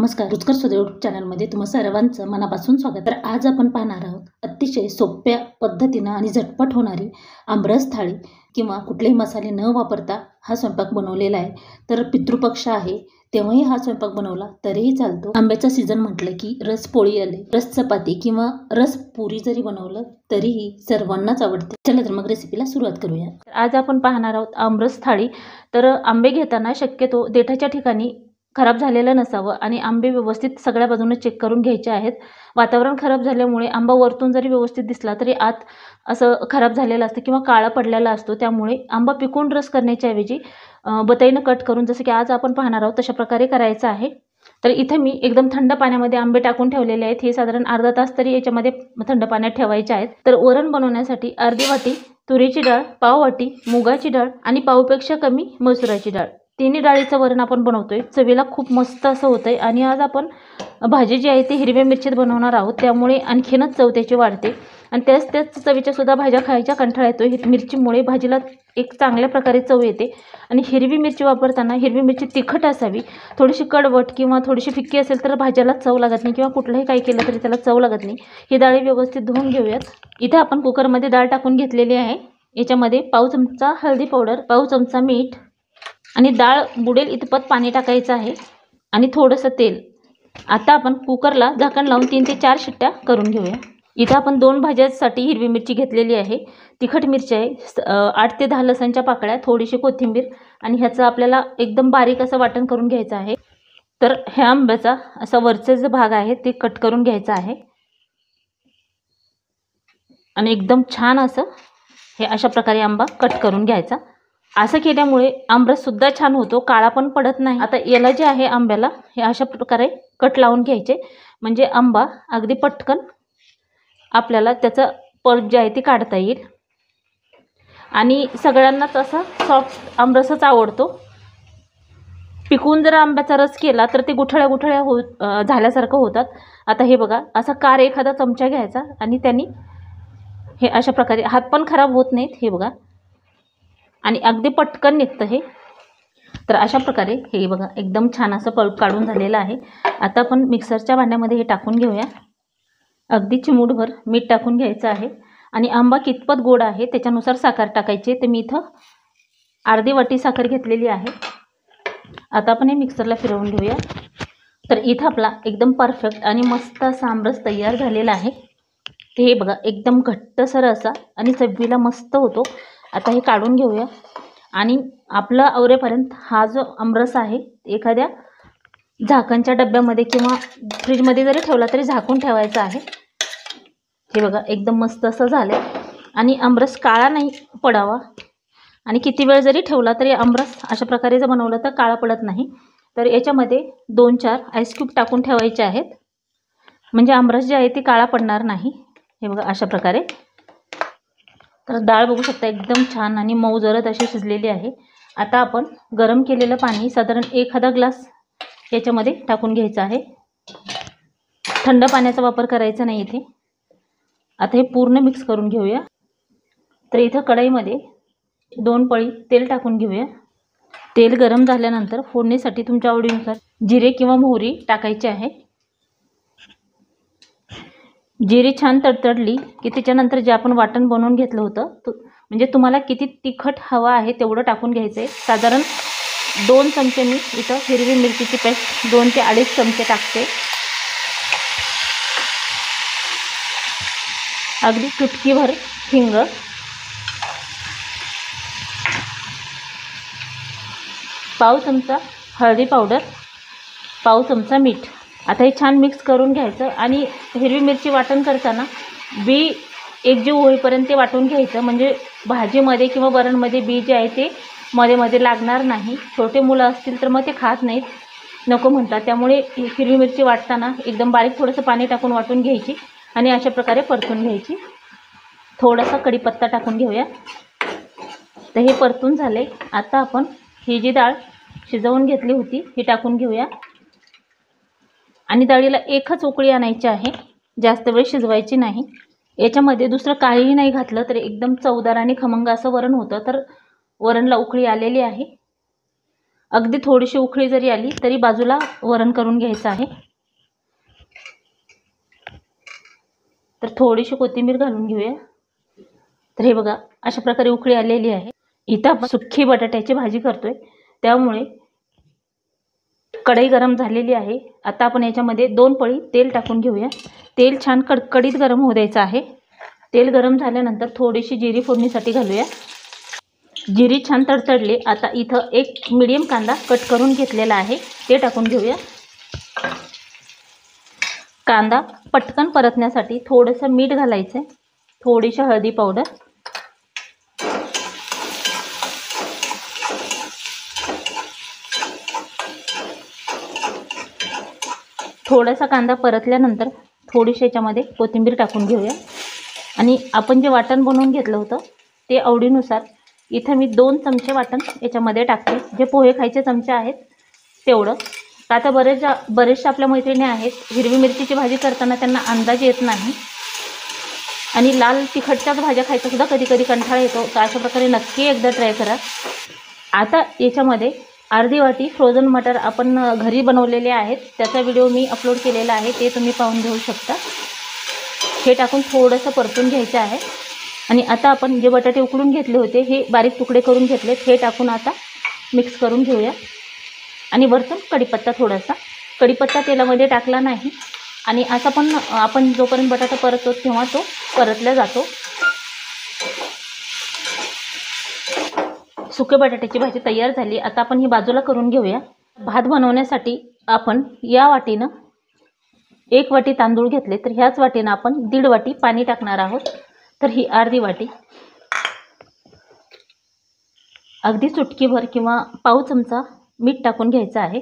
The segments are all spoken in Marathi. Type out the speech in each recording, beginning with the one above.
नमस्कार, रुचकर स्वाद यूट्यूब चॅनलमध्ये तुम्हा सर्वांचं मनापासून स्वागत। तर आज आपण पाहणार आहोत अतिशय सोप्या पद्धतीने आणि झटपट होणारी आमरस थाळी किंवा कुठलेही मसाले न वापरता हा स्वयंपाक बनवलेला आहे। तर पितृपक्ष आहे तेव्हाही हा स्वयंपाक बनवला तरीही चालतो। आंब्याचा सीजन म्हटलं की रस पोळी आले, रस चपाती किंवा रस पुरी जरी बनवलं तरीही सर्वांनाच आवडते। चला तर मग रेसिपीला सुरुवात करूया। आज आपण पाहणार आहोत आमरस थाळी। तर आंबे घेताना शक्यतो देठाच्या ठिकाणी खराब झालेलं नसावं आणि आंबे व्यवस्थित सगळ्या बाजूने चेक करून घ्यायचे आहेत। वातावरण खराब झाल्यामुळे आंबा वरतून जरी व्यवस्थित दिसला तरी आत असं खराब झालेलं असतं किंवा काळा पडलेला असतो। त्यामुळे आंबा पिकून रस करण्याच्या ऐवजी बताईनं कट करून जसं की आज आपण पाहणार आहोत तशा प्रकारे करायचं आहे। तर इथे मी एकदम थंड पाण्यामध्ये आंबे टाकून ठेवलेले आहेत। हे साधारण अर्धा तास तरी याच्यामध्ये थंड पाण्यात ठेवायचे आहेत। तर वरण बनवण्यासाठी अर्धी वाटी तुरीची डाळ, पाव वाटी मुगाची डाळ आणि पावपेक्षा कमी मसुराची डाळ, तिन्ही डाळीचं वरण आपण बनवतोय। चवीला खूप मस्त असं होतंय आणि आज आपण भाजी जी आहे ती हिरव्या मिरचीत बनवणार आहोत, त्यामुळे आणखीनच चव त्याची वाढते आणि त्याच चवीच्या सुद्धा भाज्या खायच्या कंटाळा येतो। मिरचीमुळे भाजीला एक चांगल्या प्रकारे चव येते आणि हिरवी मिरची वापरताना हिरवी मिरची तिखट असावी, थोडीशी कडवट किंवा थोडीशी फिक्की असेल तर भाज्याला चव लागत नाही किंवा कुठलंही काही केलं तरी त्याला चव लागत नाही। ही डाळी व्यवस्थित धुवून घेऊयात। इथे आपण कुकरमध्ये डाळ टाकून घेतलेली आहे। याच्यामध्ये पाव चमचा हळदी पावडर, पाव चमचा मीठ आणि डाळ बुडेल इतपत पाणी टाकायचं आहे आणि थोडंसं तेल। आता आपण कुकरला झाकण लावून 3 ते 4 शिट्ट्या करून घेऊया। इथं आपण 2 भाज्यांसाठी हिरवी मिरची घेतलेली आहे, तिखट मिरची आहे, 8 ते 10 लसणच्या पाकळ्या, थोडीशी कोथिंबीर आणि ह्याचं आपल्याला एकदम बारीक असं वाटण करून घ्यायचं आहे। तर ह्या आंब्याचा असा वरचा जो भाग आहे ते कट करून घ्यायचा आहे आणि एकदम छान असं हे अशा प्रकारे आंबा कट करून घ्यायचा। असं केल्यामुळे आमरस सुद्धा छान होतो, काळा पण पडत नाही। आता याला जे आहे आंब्याला हे अशा प्रकारे कट लावून घ्यायचे, म्हणजे आंबा अगदी पटकन आपल्याला त्याचं पल्प जे आहे ते काढता येईल आणि सगळ्यांनाच असा सॉफ्ट आमरसच आवडतो। पिकून जर आंब्याचा रस केला तर ते गुठळ्या झाल्यासारखं होतात। आता हे बघा, असा कार एखादा चमचा घ्यायचा आणि त्यांनी हे अशा प्रकारे हात पण खराब होत नाहीत, हे बघा, आणि अगदी पटकन निघतं हे। तर अशा प्रकारे हे बघा एकदम छान असं पल्प काढून झालेलं आहे। आता आपण मिक्सरच्या भांड्यामध्ये हे टाकून घेऊया। अगदी चिमूटभर मीठ टाकून घ्यायचं आहे आणि आंबा कितपत गोड आहे त्याच्यानुसार साखर टाकायची। तर मी इथं अर्धी वाटी साखर घेतलेली आहे। आता आपण हे मिक्सरला फिरवून घेऊया। तर इथं आपला एकदम परफेक्ट आणि मस्त असा आमरस तयार झालेला आहे। हे बघा एकदम घट्टसर असा आणि चवीला मस्त होतो। आता हे काढून घेऊया आणि आपलं आवरेपर्यंत हा जो आमरस आहे एखाद्या झाकणच्या डब्यामध्ये किंवा फ्रीजमध्ये जरी ठेवला तरी झाकून ठेवायचा आहे। हे बघा एकदम मस्त असं झालं आणि आमरस काळा नाही पडावा आणि किती वेळ जरी ठेवला तरी आमरस अशा प्रकारे जर बनवलं तर काळा पडत नाही। तर याच्यामध्ये 2-4 आईस क्यूब टाकून ठेवायचे आहेत, म्हणजे आमरस जे आहे ते काळा पडणार नाही। हे बघा अशा प्रकारे। तर डाळ बघू शकता एकदम छान आणि मऊ जरद अशी शिजलेली आहे। आता आपण गरम केलेलं पाणी साधारण एखादा ग्लास याच्यामध्ये टाकून घ्यायचं आहे। थंड पाण्याचा वापर करायचा नाही इथे। आता हे पूर्ण मिक्स करून घेऊया। तर इथं कढईमध्ये 2 पळी तेल टाकून घेऊया। तेल गरम झाल्यानंतर फोडणीसाठी तुमच्या आवडीनुसार जिरे किंवा मोहरी टाकायची आहे। जिरी छान तडतडली की त्याच्यानंतर जे आपण वाटण बनवून घेतलं होतं म्हणजे तुम्हाला किती तिखट हवा आहे तेवढं टाकून घ्यायचं आहे। साधारण 2 चमचे मी इथं हिरवी मिरचीची पेस्ट 2 ते 2.5 चमचे टाकते। अगदी चुटकीभर हिंग, पाव चमचा हळदी पावडर, पाव चमचा मीठ। आता हे छान मिक्स करून घ्यायचं आणि हिरवी मिरची वाटण करताना बी एकजीव होईपर्यंत ते वाटून घ्यायचं, म्हणजे भाजीमध्ये किंवा वरणमध्ये बी जे आहे ते मध्ये लागणार नाही। छोटे मुलं असतील तर मग ते खात नाहीत, नको म्हणतात, त्यामुळे हिरवी मिरची वाटताना एकदम बारीक थोडंसं पाणी टाकून वाटून घ्यायची आणि अशा प्रकारे परतून घ्यायची। थोडासा कढीपत्ता टाकून घेऊया। तर हे परतून झाले। आता आपण ही जी डाळ शिजवून घेतली होती ही टाकून घेऊया आणि डाळीला एकच उकळी आणायची आहे, जास्त वेळ शिजवायची नाही। याच्यामध्ये दुसरं काहीही नाही घातलं तर एकदम चवदार आणि खमंग असं वरण होतं। तर वरणला उकळी आलेली आहे। अगदी थोडीशी उकळी जरी आली तरी बाजूला वरण करून घ्यायचं आहे. तर थोडीशी कोथिंबीर घालून घेऊया. तर हे बघा अशा प्रकारे उकळी आलेली आहे. इथं आपण सुक्की बटाट्याची भाजी करतोय त्यामुळे कढई गरम झालेली आहे. आता आपण याच्यामध्ये 2 पळी तेल टाकून घेऊया. तेल छान कडकडीत गरम होऊ द्यायचं आहे. तेल गरम झाल्यानंतर थोडीशी जिरी फोडणीसाठी घालूया. जिरी छान तडतडली. आता इथं एक मीडियम कांदा कट करून घेतलेला आहे ते टाकून घेऊया. कांदा पटकन परतण्यासाठी थोडंसं मीठ घालायचं आहे, थोडीशी हळदी पावडर, थोडासा कांदा परतल्यानंतर थोडीशी याच्यामध्ये कोथिंबीर टाकून घेऊया. आणि आपण जे वाटण बनवून घेतलं होतं ते आवडीनुसार इथं मी 2 चमचे वाटण याच्यामध्ये टाकते. जे पोहे खायचे चमचे आहेत तेवढं. आता बरेचशा आपल्या मैत्रिणी आहेत हिरवी मिरचीची भाजी करताना त्यांना अंदाज येत नाही आणि लाल तिखटच्याच भाज्या खायचा सुद्धा कधी कधी कंटाळा येतो. तर अशा प्रकारे नक्की एकदा ट्राय करा. आता याच्यामध्ये अर्धी वाटी फ्रोझन मटर आपण घरी बनवलेले आहेत, त्याचा व्हिडिओ मी अपलोड केलेला आहे, ते तुम्ही पाहून घेऊ शकता. हे टाकून थोडंसं परतून घ्यायचं आहे. आणि आता आपण जे बटाटे उकडून घेतले होते हे बारीक तुकडे करून घेतलेत, हे टाकून आता मिक्स करून घेऊया. आणि वरतून कढीपत्ता, थोडासा कढीपत्ता तेलामध्ये टाकला नाही आणि असा पण आपण जोपर्यंत बटाटा परततो तेव्हा तो परतला जातो. सुके बटाट्याची भाजी तयार झाली. आता आपण ही बाजूला करून घेऊया. भात बनवण्यासाठी आपण या वाटीनं 1 वाटी तांदूळ घेतले, तर ह्याच वाटीनं आपण 1.5 वाटी पाणी टाकणार आहोत. तर ही अर्धी वाटी, अगदी चुटकीभर किंवा पाव चमचा मीठ टाकून घ्यायचं आहे.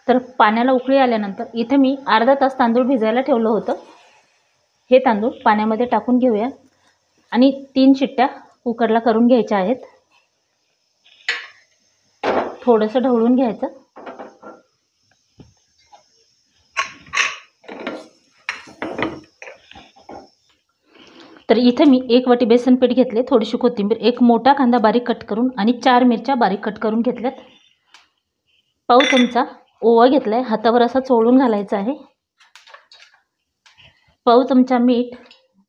तर पाण्याला उकळी आल्यानंतर इथे मी अर्धा तास तांदूळ भिजायला ठेवलं होतं. हे तांदूळ पाण्यामध्ये टाकून घेऊया आणि 3 शिट्ट्या कुकरला करून घ्यायच्या आहेत. थोडंसं ढवळून घ्यायचं. तर इथे मी 1 वाटी बेसन पीठ घेतले, थोडीशी कोथिंबीर, 1 मोठा कांदा बारीक कट करून आणि 4 मिरच्या बारीक कट करून घेतल्यात. पाव चमचा ओवा घेतलाय, हातावर असा चोळून घालायचा आहे. पाव चमचा मीठ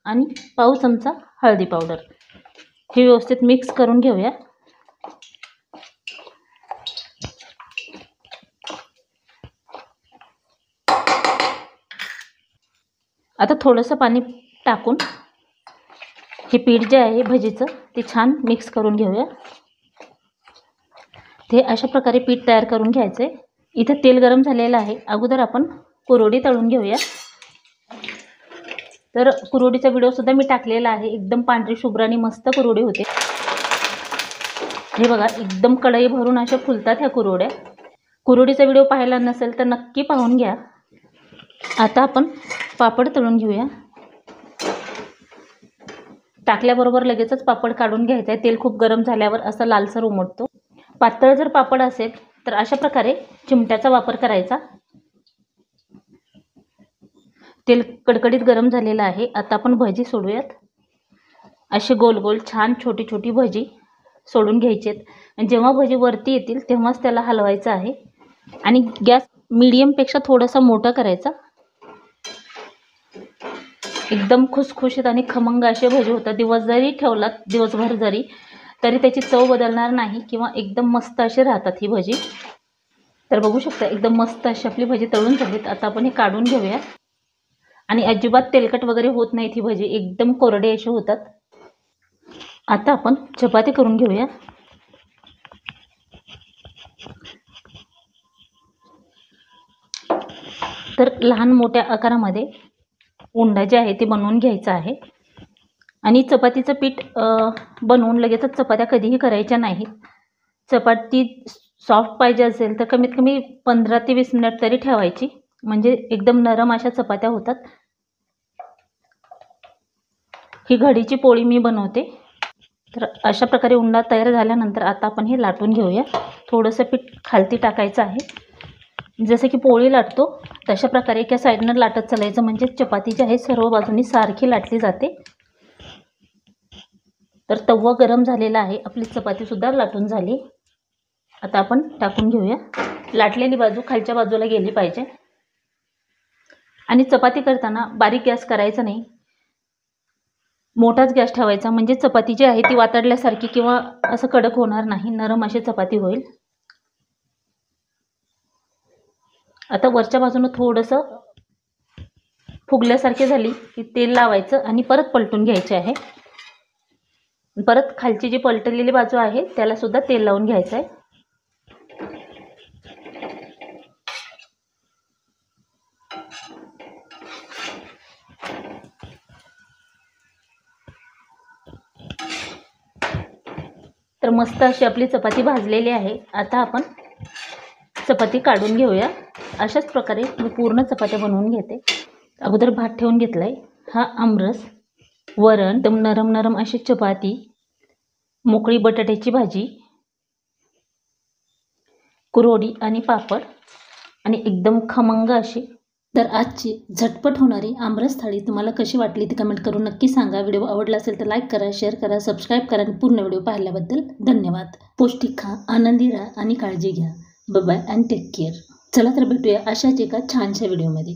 आणि पाव चमचा हळदी पावडर, हे व्यवस्थित मिक्स करून घेऊया. आता थोडंसं पाणी टाकून हे पीठ जे आहे भजीचं ते छान मिक्स करून घेऊया. ते अशा प्रकारे पीठ तयार करून घ्यायचं आहे. इथं तेल गरम झालेलं आहे. अगोदर आपण कुरवडी तळून घेऊया. तर कुरवडीचा व्हिडिओसुद्धा मी टाकलेला आहे. एकदम पांढरी शुभ्र आणि मस्त कुरवडी होते. हे बघा एकदम कढई भरून अशा फुलतात ह्या कुरवड्या. कुरवडीचा व्हिडिओ पाहिला नसेल तर नक्की पाहून घ्या. आता आपण पापड तळून घेऊया. टाकल्याबरोबर लगेचच पापड काढून घ्यायचा आहे. तेल खूप गरम झाल्यावर असं लालसर उमटतो. पातळ जर पापड असेल तर अशा प्रकारे चिमट्याचा वापर करायचा. तेल कडकडीत गरम झालेलं आहे. आता आपण भजी सोडूयात. असे गोल गोल छान छोटी छोटी भजी सोडून घ्यायची आहेत. आणि जेव्हा भजी वरती येतील तेव्हाच त्याला हलवायचं आहे आणि गॅस मीडियमपेक्षा थोडासा मोठा करायचा. एकदम खुसखुशीत आणि खमंग असे भजी होतात. दिवस जरी ठेवलात, दिवसभर जरी, तरी त्याची चव बदलणार नाही किंवा एकदम मस्त अशी राहतात ही भजी. तर बघू शकता एकदम मस्त अशी आपली भजी तळून झालीत. आता आपण हे काढून घेऊया. आणि अजिबात तेलकट वगैरे होत नाहीत ही भजी, एकदम कोरडे असे होतात. आता आपण चपाती करून घेऊया. तर लहान मोठ्या आकारामध्ये उंडा जे आहे ते बनवून घ्यायचं आहे. आणि चपातीचं पीठ बनवून लगेचच चपात्या कधीही करायच्या नाहीत. चपाती सॉफ्ट पाहिजे असेल तर कमीत कमी 15 ते 20 मिनिट तरी ठेवायची, म्हणजे एकदम नरम अशा चपात्या होतात. ही घडीची पोळी मी बनवते. तर अशा प्रकारे उंडा तयार झाल्यानंतर आता आपण हे लाटून घेऊया. थोडंसं पीठ खालती टाकायचं आहे. जसं की पोळी लाटतो तशा प्रकारे एका साईडनं लाटत चालायचं, म्हणजे चपाती जी आहे सर्व बाजूनी सारखी लाटली जाते. तर तवा गरम झालेला आहे. आपली चपातीसुद्धा लाटून झाली. आता आपण टाकून घेऊया. लाटलेली बाजू खालच्या बाजूला गेली पाहिजे. आणि चपाती करताना बारीक गॅस करायचा नाही, मोठाच गॅस ठेवायचा, म्हणजे चपाती जी आहे ती वातडल्यासारखी किंवा असं कडक होणार नाही, नरम अशी चपाती होईल. आता वरच्या बाजूनं थोडंसं फुगल्यासारखी झाली की तेल लावायचं आणि परत पलटून घ्यायचे आहे. परत खालची जी पलटलेली बाजू आहे त्याला सुद्धा तेल लावून घ्यायचं आहे. तर मस्त अशी आपली चपाती भाजलेली आहे. आता आपण चपाती काढून घेऊया. अशाच प्रकारे मी पूर्ण चपात्या बनवून घेते. अगोदर भात ठेवून घेतलाय. हा आमरस, वरण, एकदम नरम नरम अशी चपाती, मोकळी बटाट्याची भाजी, कुरोडी आणि पापड आणि एकदम खमंग अशी. तर आजची झटपट होणारी आमरस थाळी तुम्हाला कशी वाटली ती कमेंट करून नक्की सांगा. व्हिडिओ आवडला असेल तर लाईक करा, शेअर करा, सबस्क्राईब करा आणि पूर्ण व्हिडिओ पाहिल्याबद्दल धन्यवाद. पौष्टिक खा, आनंदी राहा आणि काळजी घ्या. Bye bye and take care. चला तर भेटूया अशाच एका छानशा व्हिडिओमध्ये.